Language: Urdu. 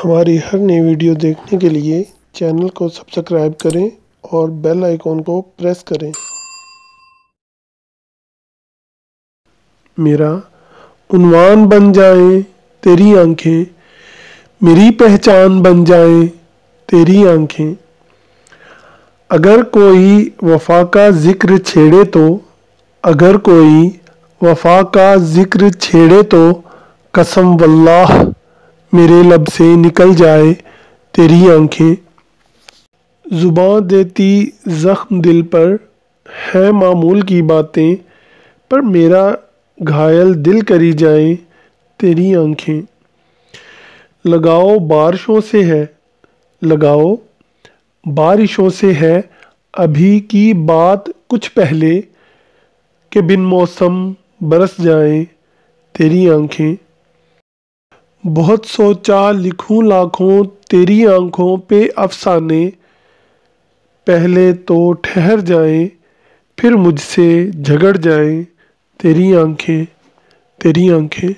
ہماری ہر نئی ویڈیو دیکھنے کے لیے چینل کو سبسکرائب کریں اور بیل آئیکن کو پریس کریں۔ میرا عنوان بن جائیں تیری آنکھیں، میری پہچان بن جائیں تیری آنکھیں۔ اگر کوئی وفا کا ذکر چھیڑے تو اگر کوئی وفا کا ذکر چھیڑے تو قسم واللہ میرے لب سے نکل جائے تیری آنکھیں۔ زباں دیتی زخم دل پر ہیں معمول کی باتیں، پر میرا گھائل دل کری جائیں تیری آنکھیں۔ لگاؤ بارشوں سے ہے لگاؤ بارشوں سے ہے ابھی کی بات کچھ پہلے، کہ بن موسم برس جائیں تیری آنکھیں۔ بہت سوچا لکھوں لاکھوں تیری آنکھوں پہ افسانے، پہلے تو ٹھہر جائیں پھر مجھ سے جھگڑ جائیں تیری آنکھیں تیری آنکھیں۔